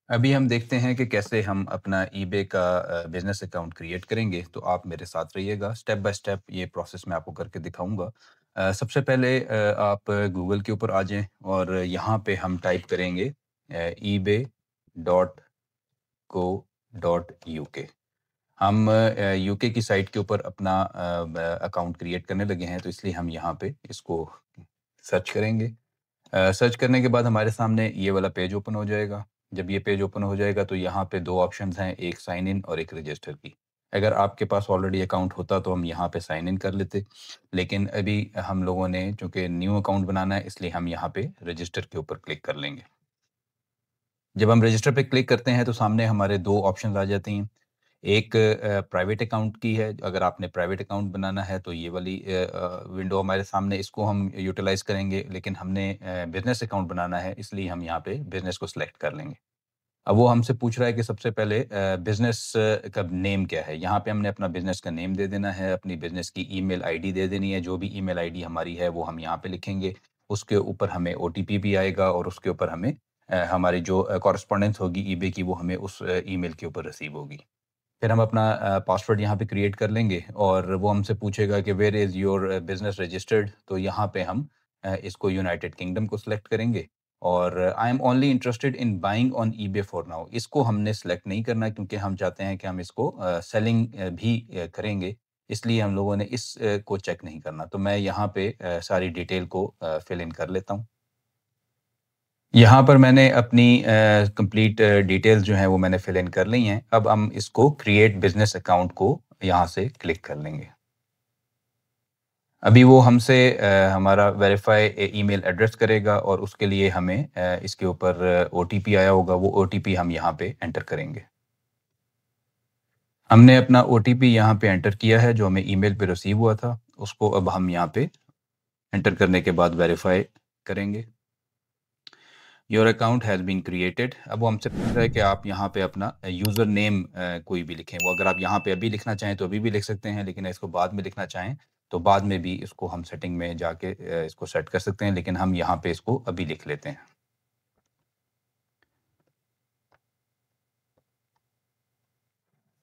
अभी हम देखते हैं कि कैसे हम अपना ईबे का बिज़नेस अकाउंट क्रिएट करेंगे, तो आप मेरे साथ रहिएगा। स्टेप बाय स्टेप ये प्रोसेस मैं आपको करके दिखाऊँगा। सबसे पहले आप गूगल के ऊपर आ जाएँ और यहाँ पे हम टाइप करेंगे ebay.co.uk। हम यूके की साइट के ऊपर अपना अकाउंट क्रिएट करने लगे हैं, तो इसलिए हम यहाँ पे इसको सर्च करेंगे। सर्च करने के बाद हमारे सामने ये वाला पेज ओपन हो जाएगा। जब ये पेज ओपन हो जाएगा तो यहाँ पे 2 ऑप्शंस हैं, एक साइन इन और एक रजिस्टर की। अगर आपके पास ऑलरेडी अकाउंट होता तो हम यहाँ पे साइन इन कर लेते, लेकिन अभी हम लोगों ने चूँकि न्यू अकाउंट बनाना है इसलिए हम यहाँ पे रजिस्टर के ऊपर क्लिक कर लेंगे। जब हम रजिस्टर पे क्लिक करते हैं तो सामने हमारे 2 ऑप्शंस आ जाती हैं। एक प्राइवेट अकाउंट की है, अगर आपने प्राइवेट अकाउंट बनाना है तो ये वाली विंडो हमारे सामने, इसको हम यूटिलाइज़ करेंगे, लेकिन हमने बिज़नेस अकाउंट बनाना है इसलिए हम यहाँ पे बिज़नेस को सिलेक्ट कर लेंगे। अब वो हमसे पूछ रहा है कि सबसे पहले बिज़नेस का नेम क्या है? यहाँ पे हमने अपना बिज़नेस का नेम दे देना है, अपनी बिज़नेस की ईमेल आईडी दे देनी है, जो भी ईमेल आईडी हमारी है वो हम यहाँ पे लिखेंगे। उसके ऊपर हमें ओटीपी भी आएगा और उसके ऊपर हमें हमारी जो कॉरेस्पॉन्डेंस होगी ईबे की वो हमें उस ईमेल के ऊपर रिसीव होगी। फिर हम अपना पासवर्ड यहाँ पे क्रिएट कर लेंगे और वो हमसे पूछेगा कि where is your business registered, तो यहाँ पे हम इसको यूनाइटेड किंगडम को सिलेक्ट करेंगे और I am only interested in buying on eBay for now, इसको हमने सिलेक्ट नहीं करना क्योंकि हम चाहते हैं कि हम इसको सेलिंग भी करेंगे, इसलिए हम लोगों ने इस को चेक नहीं करना। तो मैं यहाँ पे सारी डिटेल को फिल इन कर लेता हूँ। यहाँ पर मैंने अपनी कंप्लीट डिटेल्स जो हैं वो मैंने फिल इन कर ली हैं। अब हम इसको क्रिएट बिज़नेस अकाउंट को यहाँ से क्लिक कर लेंगे। अभी वो हमसे हमारा वेरीफ़ाई ईमेल एड्रेस करेगा और उसके लिए हमें इसके ऊपर ओटीपी आया होगा, वो ओटीपी हम यहाँ पे एंटर करेंगे। हमने अपना ओटीपी यहाँ पे एंटर किया है जो हमें ईमेल पे रिसीव हुआ था, उसको अब हम यहाँ पे एंटर करने के बाद वेरीफ़ाई करेंगे। Your account has been created. अब वो हमसे पूछ रहा है कि आप यहाँ पे अपना यूज़र नेम कोई भी लिखें। वो अगर आप यहाँ पे अभी लिखना चाहें तो अभी भी लिख सकते हैं, लेकिन इसको बाद में लिखना चाहें तो बाद में भी इसको हम सेटिंग में जाके इसको सेट कर सकते हैं, लेकिन हम यहाँ पे इसको अभी लिख लेते हैं।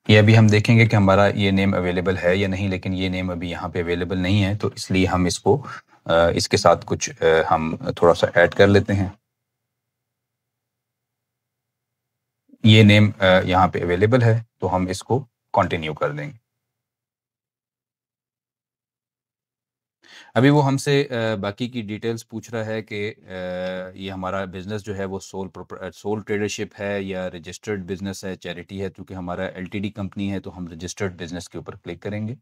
ये अभी हम देखेंगे कि हमारा ये नेम अवेलेबल है या नहीं, लेकिन ये नेम अभी यहाँ पे अवेलेबल नहीं है, तो इसलिए हम इसको इसके साथ कुछ हम थोड़ा-सा ऐड कर लेते हैं। ये नेम यहाँ पे अवेलेबल है, तो हम इसको कंटिन्यू कर देंगे। अभी वो हमसे बाकी की डिटेल्स पूछ रहा है कि ये हमारा बिज़नेस जो है वो सोल ट्रेडरशिप है या रजिस्टर्ड बिज़नेस है, चैरिटी है। चूँकि हमारा एलटीडी कंपनी है, तो हम रजिस्टर्ड बिज़नेस के ऊपर क्लिक करेंगे।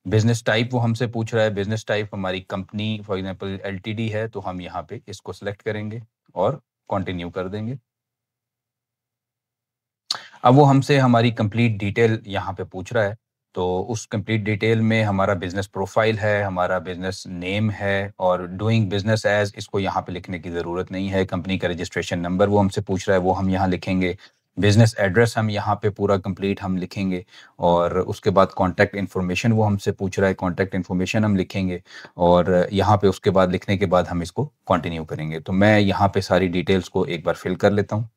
बिज़नेस टाइप वो हमसे पूछ रहा है, बिज़नेस टाइप हमारी कंपनी फॉर एग्ज़ाम्पल एलटीडी है, तो हम यहाँ पे इसको सिलेक्ट करेंगे और कंटिन्यू कर देंगे। अब वो हमसे हमारी कंप्लीट डिटेल यहाँ पे पूछ रहा है, तो उस कंप्लीट डिटेल में हमारा बिज़नेस प्रोफ़ाइल है, हमारा बिज़नेस नेम है और डूइंग बिज़नेस एज़, इसको यहाँ पे लिखने की ज़रूरत नहीं है। कंपनी का रजिस्ट्रेशन नंबर वो हमसे पूछ रहा है, वो हम यहाँ लिखेंगे। बिज़नेस एड्रेस हम यहाँ पे पूरा कंप्लीट हम लिखेंगे और उसके बाद कॉन्टैक्ट इन्फॉर्मेशन वो हमसे पूछ रहा है, कॉन्टैक्ट इन्फॉर्मेशन हम लिखेंगे और यहाँ पे उसके बाद लिखने के बाद हम इसको कंटिन्यू करेंगे। तो मैं यहाँ पे सारी डिटेल्स को एक बार फ़िल कर लेता हूँ।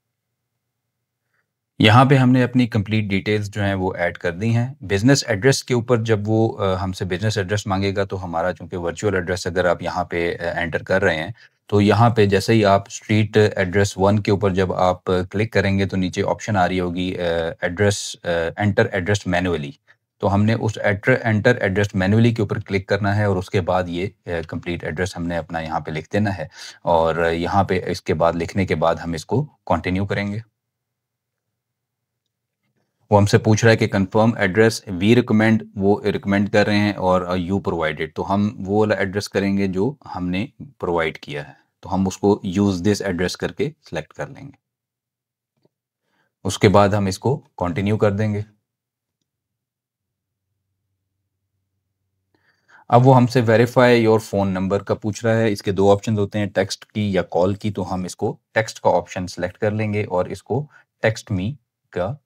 यहाँ पे हमने अपनी कंप्लीट डिटेल्स जो हैं वो ऐड कर दी हैं। बिज़नेस एड्रेस के ऊपर जब वो हमसे बिज़नेस एड्रेस माँगेगा, तो हमारा चूँकि वर्चुअल एड्रेस अगर आप यहाँ पे एंटर कर रहे हैं, तो यहाँ पे जैसे ही आप स्ट्रीट एड्रेस 1 के ऊपर जब आप क्लिक करेंगे तो नीचे ऑप्शन आ रही होगी एंटर एड्रेस मैनुअली। तो हमने उस एंटर एड्रेस मैनुअली के ऊपर क्लिक करना है और उसके बाद ये कंप्लीट एड्रेस हमने अपना यहाँ पे लिख देना है और यहाँ पे इसके बाद लिखने के बाद हम इसको कंटिन्यू करेंगे। वो हमसे पूछ रहा है कि कंफर्म एड्रेस वी रिकमेंड, वो रिकमेंड कर रहे हैं और यू प्रोवाइडेड, तो हम वो वाला एड्रेस करेंगे जो हमने प्रोवाइड किया है, तो हम उसको यूज़ दिस एड्रेस करके सिलेक्ट कर लेंगे। उसके बाद हम इसको कंटिन्यू कर देंगे। अब वो हमसे वेरीफाई योर फ़ोन नंबर का पूछ रहा है। इसके 2 ऑप्शंस होते हैं, टेक्स्ट की या कॉल की, तो हम इसको टेक्स्ट का ऑप्शन सेलेक्ट कर लेंगे और इसको टेक्स्ट मी का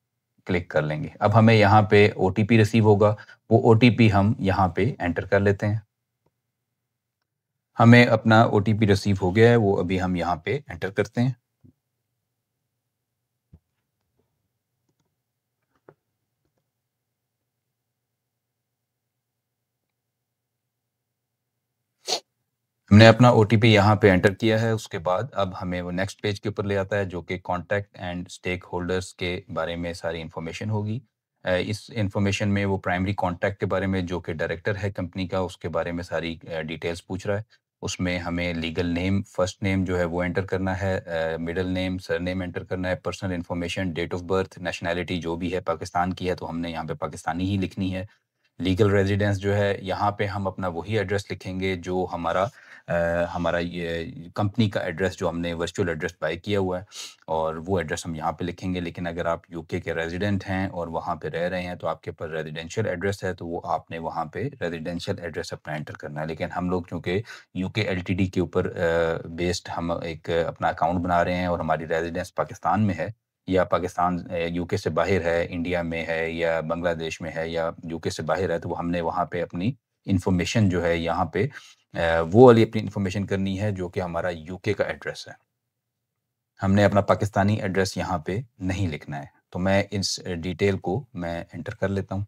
क्लिक कर लेंगे। अब हमें यहाँ पे ओटीपी रिसीव होगा, वो ओटीपी हम यहाँ पे एंटर कर लेते हैं। हमें अपना ओटीपी रिसीव हो गया है, वो अभी हम यहाँ पे एंटर करते हैं। हमने अपना ओटीपी यहाँ पे एंटर किया है, उसके बाद अब हमें वो नेक्स्ट पेज के ऊपर ले आता है जो कि कॉन्टैक्ट एंड स्टेक होल्डर्स के बारे में सारी इन्फॉर्मेशन होगी। इस इन्फॉर्मेशन में वो प्राइमरी कॉन्टैक्ट के बारे में जो कि डायरेक्टर है कंपनी का, उसके बारे में सारी डिटेल्स पूछ रहा है। उसमें हमें लीगल नेम, फर्स्ट नेम जो है वो एंटर करना है, मिडल नेम, सरनेम एंटर करना है, personal information, date of birth, nationality जो भी है, पाकिस्तान की है तो हमने यहाँ पे पाकिस्तानी ही लिखनी है। लीगल रेजिडेंस जो है यहाँ पे हम अपना वही एड्रेस लिखेंगे जो हमारा ये कंपनी का एड्रेस जो हमने वर्चुअल एड्रेस बाय किया हुआ है, और वो एड्रेस हम यहाँ पे लिखेंगे। लेकिन अगर आप यूके के रेजिडेंट हैं और वहाँ पे रह रहे हैं तो आपके पास रेजिडेंशियल एड्रेस है, तो वो आपने वहाँ पे रेजिडेंशियल एड्रेस अपना एंटर करना है। लेकिन हम लोग चूँकि यूके एलटीडी के ऊपर बेस्ड हम एक अपना अकाउंट बना रहे हैं और हमारी रेजिडेंस पाकिस्तान में है, या पाकिस्तान यूके से बाहर है, इंडिया में है या बांग्लादेश में है या यूके से बाहर है, तो वो हमने वहाँ पे अपनी इन्फॉर्मेशन जो है यहाँ पे वो वाली अपनी इन्फॉर्मेशन करनी है जो कि हमारा यूके का एड्रेस है। हमने अपना पाकिस्तानी एड्रेस यहाँ पे नहीं लिखना है। तो मैं इस डिटेल को मैं एंटर कर लेता हूँ।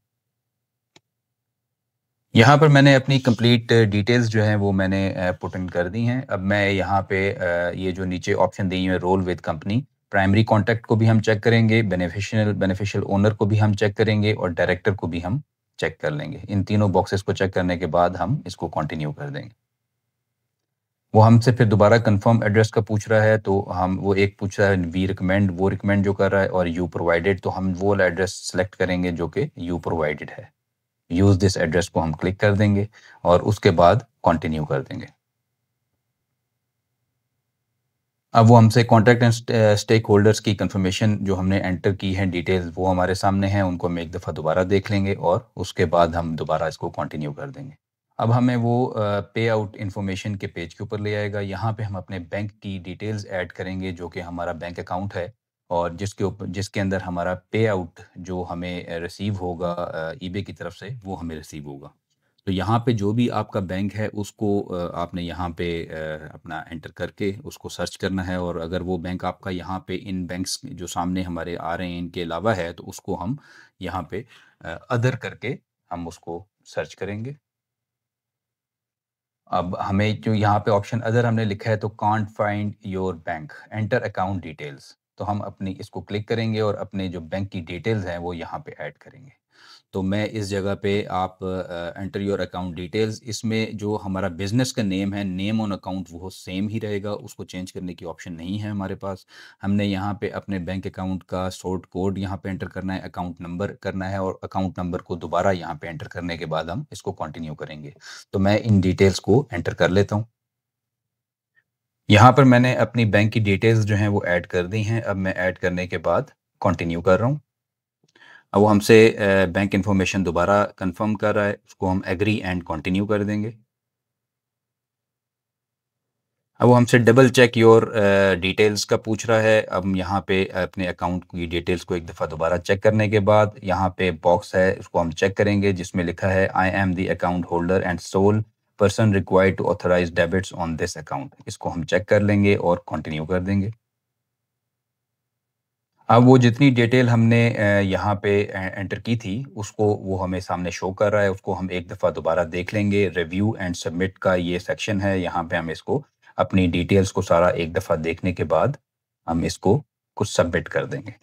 यहाँ पर मैंने अपनी कंप्लीट डिटेल्स जो हैं वो मैंने पुट इन कर दी हैं। अब मैं यहाँ पे ये जो नीचे ऑप्शन दी हुई है role with company, primary contact को भी हम चेक करेंगे, बेनिफिशियल ओनर को भी हम चेक करेंगे और डायरेक्टर को भी हम चेक कर लेंगे। इन तीनों बॉक्सेस को चेक करने के बाद हम इसको कंटिन्यू कर देंगे। वो हमसे फिर दोबारा कंफर्म एड्रेस का पूछ रहा है, तो हम वो एक पूछ रहा है वी रिकमेंड, वो रिकमेंड जो कर रहा है, और यू प्रोवाइडेड, तो हम वो वाला एड्रेस सेलेक्ट करेंगे जो कि यू प्रोवाइडेड है। यूज़ दिस एड्रेस को हम क्लिक कर देंगे और उसके बाद कंटिन्यू कर देंगे। अब वो हमसे कॉन्टैक्ट एंड स्टेक होल्डर्स की कंफर्मेशन जो हमने एंटर की है डिटेल्स वो हमारे सामने हैं, उनको हम एक दफ़ा दोबारा देख लेंगे और उसके बाद हम दोबारा इसको कंटिन्यू कर देंगे। अब हमें वो पे आउट इन्फॉर्मेशन के पेज के ऊपर ले आएगा। यहाँ पे हम अपने बैंक की डिटेल्स ऐड करेंगे जो कि हमारा बैंक अकाउंट है और जिसके अंदर हमारा पे आउट जो हमें रिसीव होगा ईबे की तरफ से, वो हमें रिसीव होगा। तो यहाँ पे जो भी आपका बैंक है उसको आपने यहाँ पे अपना एंटर करके उसको सर्च करना है, और अगर वो बैंक आपका यहाँ पे इन बैंक्स जो सामने हमारे आ रहे हैं इनके अलावा है तो उसको हम यहाँ पे अदर करके हम उसको सर्च करेंगे। अब हमें जो यहाँ पे ऑप्शन अदर हमने लिखा है तो can't find your bank, enter account details, तो हम अपनी इसको क्लिक करेंगे और अपने जो बैंक की डिटेल्स हैं वो यहाँ पे ऐड करेंगे। तो मैं इस जगह पे आप एंटर योर अकाउंट डिटेल्स, इसमें जो हमारा बिज़नेस का नेम है, नेम ऑन अकाउंट वो सेम ही रहेगा, उसको चेंज करने की ऑप्शन नहीं है हमारे पास। हमने यहाँ पे अपने बैंक अकाउंट का सॉर्ट कोड यहाँ पे एंटर करना है, अकाउंट नंबर करना है, और अकाउंट नंबर को दोबारा यहाँ पे एंटर करने के बाद हम इसको कंटिन्यू करेंगे। तो मैं इन डिटेल्स को एंटर कर लेता हूँ। यहाँ पर मैंने अपनी बैंक की डिटेल्स जो हैं वो ऐड कर दी हैं। अब मैं ऐड करने के बाद कंटिन्यू कर रहा हूँ। अब वो हमसे बैंक इन्फॉर्मेशन दोबारा कंफर्म कर रहा है, उसको हम एग्री एंड कंटिन्यू कर देंगे। अब वो हमसे डबल चेक योर डिटेल्स का पूछ रहा है। अब हम यहाँ पे अपने अकाउंट की डिटेल्स को एक दफ़ा दोबारा चेक करने के बाद यहाँ पे बॉक्स है, उसको हम चेक करेंगे जिसमें लिखा है I am the account holder and sole person required to authorize debits on this account. इसको हम चेक कर लेंगे और कंटिन्यू कर देंगे। अब वो जितनी डिटेल हमने यहाँ पे एंटर की थी उसको वो हमें सामने शो कर रहा है, उसको हम एक दफ़ा दोबारा देख लेंगे। रिव्यू एंड सबमिट का ये सेक्शन है, यहाँ पे हम इसको अपनी डिटेल्स को सारा एक दफ़ा देखने के बाद हम इसको कुछ सबमिट कर देंगे।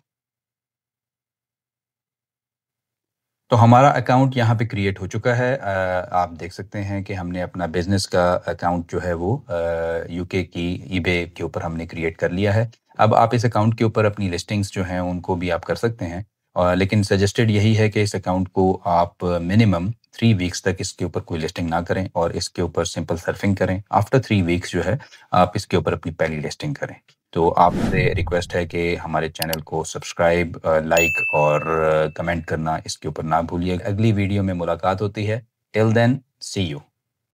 तो हमारा अकाउंट यहाँ पे क्रिएट हो चुका है। आप देख सकते हैं कि हमने अपना बिज़नेस का अकाउंट जो है वो यूके की ईबे के ऊपर हमने क्रिएट कर लिया है। अब आप इस अकाउंट के ऊपर अपनी लिस्टिंग्स जो हैं उनको भी आप कर सकते हैं। लेकिन सजेस्टेड यही है कि इस अकाउंट को आप मिनिमम 3 वीक्स तक इसके ऊपर कोई लिस्टिंग ना करें और इसके ऊपर सिंपल सर्फिंग करें। आफ्टर 3 वीक्स जो है आप इसके ऊपर अपनी पहली लिस्टिंग करें। तो आपसे रिक्वेस्ट है कि हमारे चैनल को सब्सक्राइब, लाइक और कमेंट करना इसके ऊपर ना भूलिए। अगली वीडियो में मुलाकात होती है। Till then see you.